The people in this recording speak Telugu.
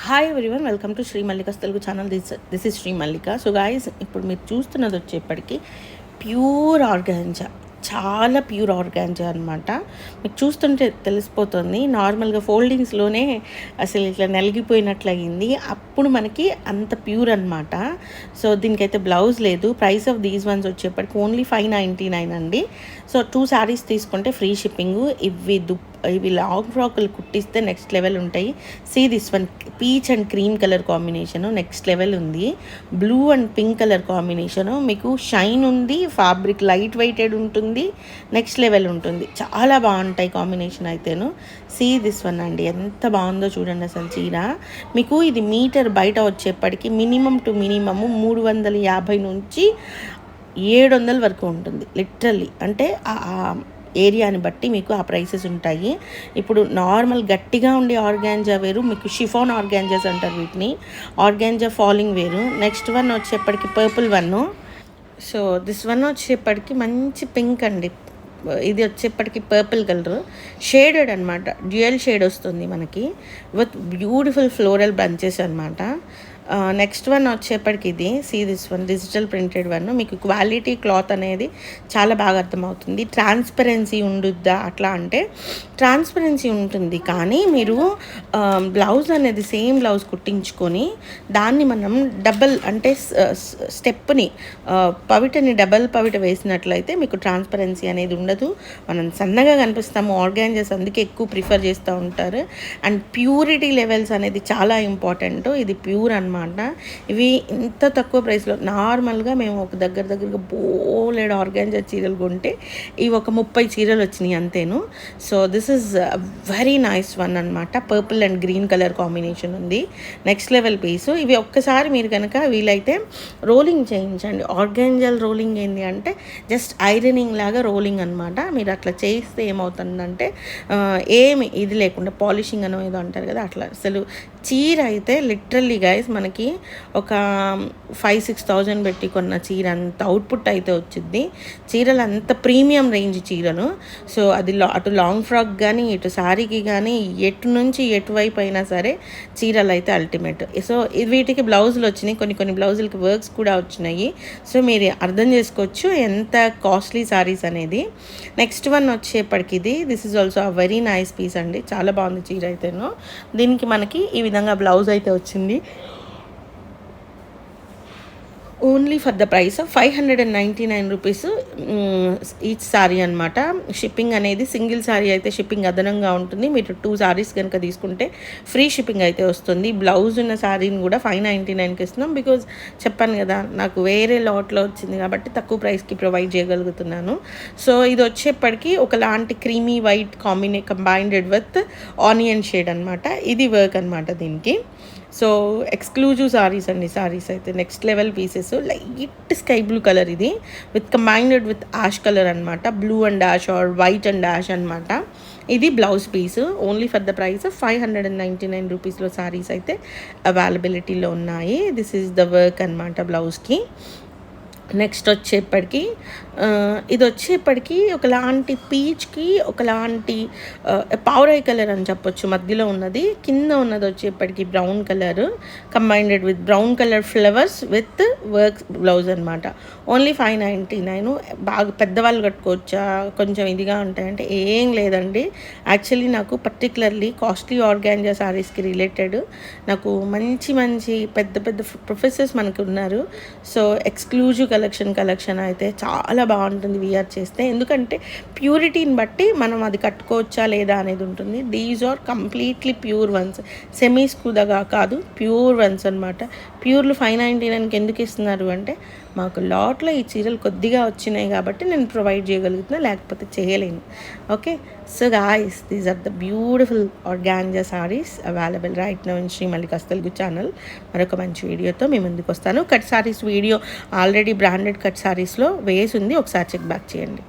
Hi everyone, welcome to Sri Mallika's Telugu channel. This is Sri Mallika. So guys, ఇప్పుడు మీరు చూస్తున్నది వచ్చేప్పటికి ప్యూర్ ఆర్గాంజా, చాలా ప్యూర్ ఆర్గాంజా అనమాట. మీకు చూస్తుంటే తెలిసిపోతుంది. నార్మల్గా ఫోల్డింగ్స్లోనే అసలు ఇట్లా నలిగిపోయినట్లు అయ్యింది. అప్పుడు మనకి అంత ప్యూర్ అనమాట. సో దీనికైతే బ్లౌజ్ లేదు. ప్రైస్ ఆఫ్ దీస్ వన్స్ వచ్చేప్పటికి ఓన్లీ 599 అండి. సో 2 శారీస్ తీసుకుంటే ఫ్రీ షిప్పింగ్. ఇవి లాంగ్ ఫ్రాక్లు కుట్టిస్తే నెక్స్ట్ లెవెల్ ఉంటాయి. See this one, peach and cream colour combination next level ఉంది. Blue and pink colour combination, మీకు షైన్ ఉంది, ఫ్యాబ్రిక్ లైట్ వెయిటెడ్ ఉంటుంది, నెక్స్ట్ లెవెల్ ఉంటుంది. చాలా బాగుంటాయి కాంబినేషన్ అయితేను. సీ దిస్ వన్ అండి, ఎంత బాగుందో చూడండి అసలు చీర. మీకు ఇది మీటర్ బయట వచ్చేప్పటికి మినిమం టు మినిమము 350 నుంచి 700 వరకు ఉంటుంది లిటరల్లీ. అంటే ఏరియాని బట్టి మీకు ఆ ప్రైసెస్ ఉంటాయి. ఇప్పుడు నార్మల్ గట్టిగా ఉండే ఆర్గాంజా వేరు, మీకు షిఫాన్ ఆర్గాంజాస్ అంటారు వీటిని. ఆర్గాంజా ఫాలింగ్ వేరు. నెక్స్ట్ వన్ వచ్చేప్పటికి purple one. So this one వచ్చేప్పటికి మంచి పింక్ అండి. ఇది వచ్చేప్పటికి పర్పుల్ కలర్ షేడెడ్ అనమాట, డ్యూయల్ షేడ్ వస్తుంది మనకి విత్ బ్యూటిఫుల్ ఫ్లోరల్ బంచెస్ అనమాట. నెక్స్ట్ వన్ వచ్చేప్పటికి ఇది see this one, digital printed one. మీకు క్వాలిటీ క్లాత్ అనేది చాలా బాగా అర్థమవుతుంది. ట్రాన్స్పరెన్సీ ఉండుద్దా అట్లా అంటే ట్రాన్స్పరెన్సీ ఉంటుంది, కానీ మీరు బ్లౌజ్ అనేది సేమ్ బ్లౌజ్ కుట్టించుకొని దాన్ని మనం డబల్ అంటే స్టెప్ని పవిటని డబల్ పవిట వేసినట్లయితే మీకు ట్రాన్స్పరెన్సీ అనేది ఉండదు. మనం సన్నగా కనిపిస్తాము. ఆర్గాంజాస్ అందుకే ఎక్కువ ప్రిఫర్ చేస్తూ ఉంటారు. అండ్ ప్యూరిటీ లెవెల్స్ అనేది చాలా ఇంపార్టెంట్. ఇది ప్యూర్ అనమాట. ఇవి ఇంత తక్కువ ప్రైస్లో నార్మల్గా మేము ఒక దగ్గరగా బోలెడు ఆర్గాంజా చీరలు కొంటే ఇవి ఒక 30 చీరలు వచ్చినాయి అంతేను. So this is very nice one అనమాట. Purple and green colour combination ఉంది, నెక్స్ట్ లెవెల్ పీసు. ఇవి ఒక్కసారి మీరు కనుక వీలైతే రోలింగ్ చేయించండి. ఆర్గాంజాల్ రోలింగ్ ఏంటి అంటే జస్ట్ ఐరనింగ్ లాగా రోలింగ్ అనమాట. మీరు అట్లా చేస్తే ఏమవుతుందంటే ఏమి ఇది లేకుండా పాలిషింగ్ అనో ఏదో అంటారు కదా, అట్లా అసలు చీర అయితే లిటరల్లీ గైస్ మనకి ఒక 5,000-6,000 పెట్టి కొన్న చీర అంత అవుట్పుట్ అయితే వచ్చింది. చీరలు అంత ప్రీమియం రేంజ్ చీరలు. సో అది అటు లాంగ్ ఫ్రాక్ కానీ ఇటు శారీకి కానీ ఎటు నుంచి ఎటువైపు అయినా సరే చీరలు అయితే అల్టిమేట్. సో వీటికి బ్లౌజులు వచ్చినాయి, కొన్ని బ్లౌజులకి వర్క్స్ కూడా వచ్చినాయి. సో మీరు అర్థం చేసుకోవచ్చు ఎంత కాస్ట్లీ శారీస్ అనేది. నెక్స్ట్ వన్ వచ్చేప్పటికి this is also a very nice piece అండి. చాలా బాగుంది చీర అయితేను. దీనికి మనకి ఈ విధంగా బ్లౌజ్ అయితే వచ్చింది. Only for the price of 599 rupees each sorry అనమాట. షిప్పింగ్ అనేది సింగిల్ సారీ అయితే షిప్పింగ్ అదనంగా ఉంటుంది. మీరు 2 సారీస్ కనుక తీసుకుంటే ఫ్రీ షిప్పింగ్ అయితే వస్తుంది. బ్లౌజ్ ఉన్న సారీని కూడా 599కి ఇస్తున్నాం. బికాజ్ చెప్పాను కదా, నాకు వేరే లాట్లో వచ్చింది కాబట్టి తక్కువ ప్రైస్కి ప్రొవైడ్ చేయగలుగుతున్నాను. సో ఇది వచ్చేప్పటికి ఒకలాంటి creamy white combined with onion shade అనమాట. ఇది వర్క్ అనమాట దీనికి. సో ఎక్స్క్లూజివ్ సారీస్ అండి. సారీస్ అయితే next level pieces. Light sky blue colour ఇది with combined with ash colour అనమాట. Blue and ash or white and ash అనమాట. ఇది blouse piece. Only for the price of 599 రూపీస్లో సారీస్ అయితే అవైలబిలిటీలో ఉన్నాయి. దిస్ ఈజ్ ద వర్క్ అనమాట బ్లౌజ్కి. నెక్స్ట్ వచ్చేప్పటికి ఇది వచ్చేప్పటికి ఒకలాంటి పీచ్కి ఒకలాంటి పావురాయి కలర్ అని చెప్పొచ్చు. మధ్యలో ఉన్నది, కింద ఉన్నది వచ్చేప్పటికి brown colour combined with brown colour flowers with work blouse అనమాట. ఓన్లీ 599. బాగా పెద్దవాళ్ళు కట్టుకోవచ్చా, కొంచెం ఇదిగా ఉంటాయంటే ఏం లేదండి. యాక్చువల్లీ నాకు పర్టికులర్లీ కాస్ట్లీ ఆర్గాంజా సారీస్కి రిలేటెడ్ నాకు మంచి పెద్ద ప్రొఫెసర్స్ మనకు ఉన్నారు. సో ఎక్స్క్లూజివ్ కలెక్షన్ అయితే చాలా బాగుంటుంది విఆర్ చేస్తే. ఎందుకంటే ప్యూరిటీని బట్టి మనం అది కట్టుకోవచ్చా లేదా అనేది ఉంటుంది. These are completely pure ones, semis కుదగా కాదు, ప్యూర్ వన్స్ అనమాట. ప్యూర్లు 599కి ఎందుకు ఇస్తున్నారు అంటే మాకు లాట్లో ఈ చీరలు కొద్దిగా వచ్చినాయి కాబట్టి నేను ప్రొవైడ్ చేయగలుగుతున్నా, లేకపోతే చేయలేను. Okay, so guys, these are the beautiful organza sarees available right now in Shri Mallika's Telugu channel. మరొక మంచి వీడియోతో మీ ముందుకు వస్తాను. Cut sarees video already branded cut సారీస్లో వేసి ఉంది, ఒకసారి చెక్ బ్యాక్ చేయండి.